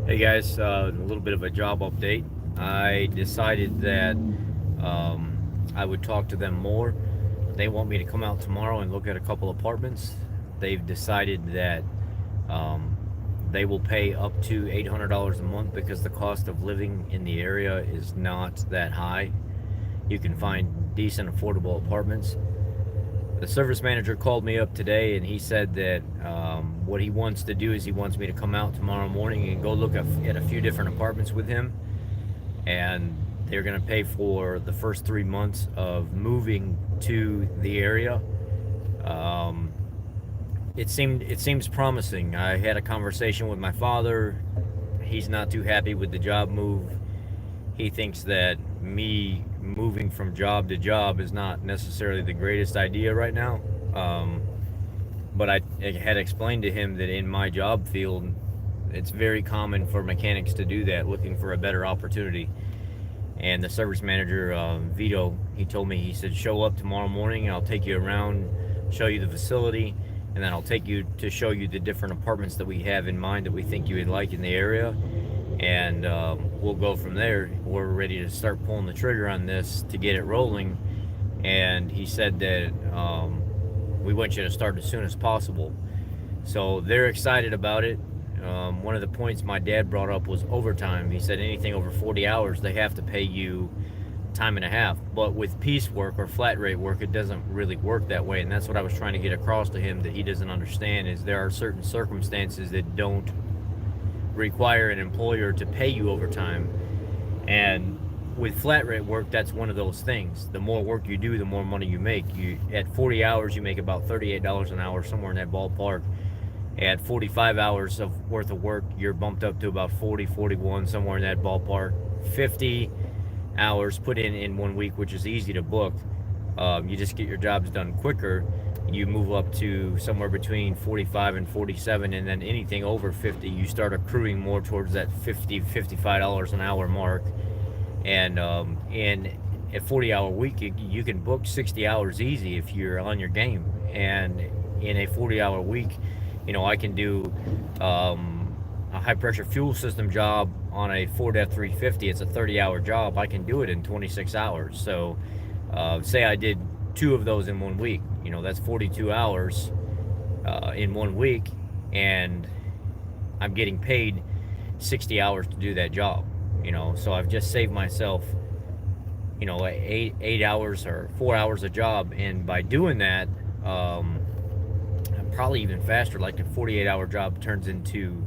Hey guys, a little bit of a job update. I decided that I would talk to them more. They want me to come out tomorrow and look at a couple apartments. They've decided that um, they will pay up to $800 a month because the cost of living in the area is not that high. You can find decent, affordable apartments. The service manager called me up today and he said that what he wants to do is he wants me to come out tomorrow morning and go look at a few different apartments with him, and they're going to pay for the first 3 months of moving to the area. um, it seems promising. I had a conversation with my father. He's not too happy with the job move. He thinks that me moving from job to job is not necessarily the greatest idea right now. Um, but I had explained to him that in my job field, it's very common for mechanics to do that, looking for a better opportunity. And the service manager, Vito, he told me, he said, show up tomorrow morning and I'll take you around, show you the facility, and then I'll take you to show you the different apartments that we have in mind that we think you would like in the area. And we'll go from there. We're ready to start pulling the trigger on this to get it rolling. And he said that we want you to start as soon as possible. So they're excited about it. One of the points my dad brought up was overtime. He said anything over 40 hours, they have to pay you time and a half. But with piecework or flat rate work, it doesn't really work that way. And that's what I was trying to get across to him, that he doesn't understand, is there are certain circumstances that don't require an employer to pay you overtime. And with flat rate work, that's one of those things. The more work you do, the more money you make. You at 40 hours, you make about $38 an hour, somewhere in that ballpark. At 45 hours of worth of work, you're bumped up to about 40, 41, somewhere in that ballpark. 50 hours put in 1 week, which is easy to book. You just get your jobs done quicker. You move up to somewhere between 45 and 47, and then anything over 50, you start accruing more towards that 50, $55 an hour mark. And in a 40-hour week, you can book 60 hours easy if you're on your game. And in a 40-hour week, I can do a high pressure fuel system job on a Ford F-350. It's a 30-hour job. I can do it in 26 hours. So say I did two of those in 1 week. That's 42 hours in 1 week, and I'm getting paid 60 hours to do that job. So I've just saved myself, 8 hours or 4 hours a job, and by doing that, I'm probably even faster. Like a 48-hour job turns into,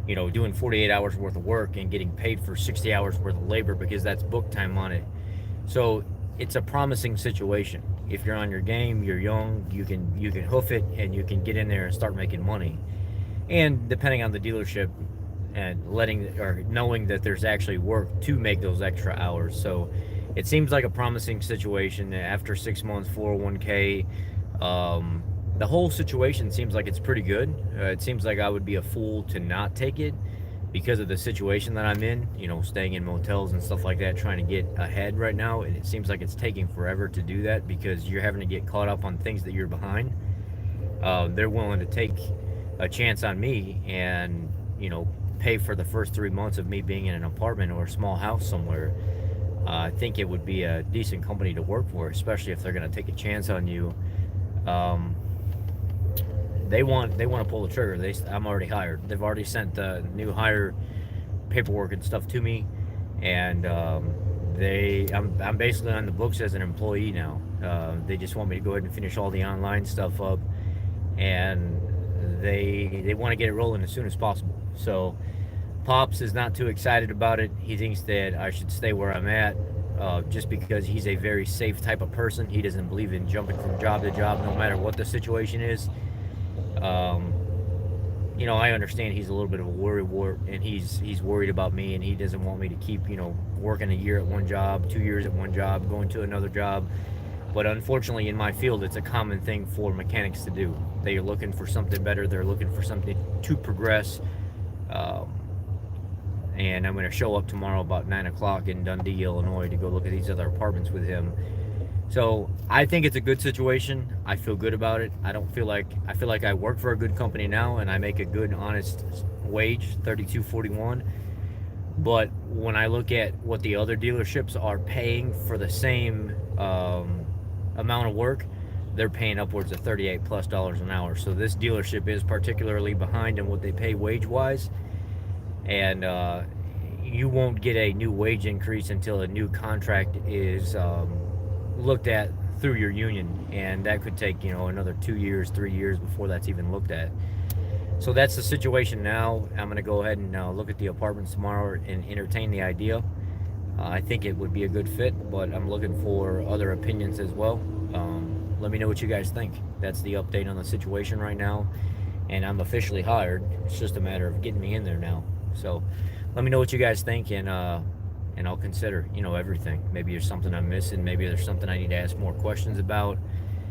doing 48 hours worth of work and getting paid for 60 hours worth of labor, because that's book time on it. So it's a promising situation. If you're on your game, you're young, you can hoof it, and you can get in there and start making money. And depending on the dealership, and knowing that there's actually work to make those extra hours. So it seems like a promising situation. After 6 months, 401k, the whole situation seems like it's pretty good. It seems like I would be a fool to not take it because of the situation that I'm in, staying in motels and stuff like that, trying to get ahead right now. And it seems like it's taking forever to do that because you're having to get caught up on things that you're behind. They're willing to take a chance on me and, pay for the first 3 months of me being in an apartment or a small house somewhere. I think it would be a decent company to work for, especially if they're going to take a chance on you. Um, they want to pull the trigger. I'm already hired. They've already sent the new hire paperwork and stuff to me, and I'm basically on the books as an employee now. They just want me to go ahead and finish all the online stuff up, and they want to get it rolling as soon as possible. So Pops is not too excited about it. He thinks that I should stay where I'm at, just because he's a very safe type of person. He doesn't believe in jumping from job to job, no matter what the situation is. Um, I understand he's a little bit of a worrywart, and he's worried about me, and he doesn't want me to keep, working a year at one job, 2 years at one job, going to another job. But unfortunately, in my field, it's a common thing for mechanics to do. They are looking for something better. They're looking for something to progress. Um, and I'm going to show up tomorrow about 9 o'clock in Dundee, Illinois, to go look at these other apartments with him. So I think it's a good situation. I feel good about it. I feel like I work for a good company now, and I make a good, honest wage, 32.41. But when I look at what the other dealerships are paying for the same amount of work, they're paying upwards of 38 plus dollars an hour. So this dealership is particularly behind in what they pay wage wise, and you won't get a new wage increase until a new contract is looked at through your union, and that could take another 2 years, 3 years before that's even looked at. So that's the situation now. I'm going to go ahead and look at the apartments tomorrow and entertain the idea. I think it would be a good fit, but I'm looking for other opinions as well. Let me know what you guys think. That's the update on the situation right now, and I'm officially hired. It's just a matter of getting me in there now. So let me know what you guys think, and I'll consider everything. Maybe there's something I'm missing. Maybe there's something I need to ask more questions about.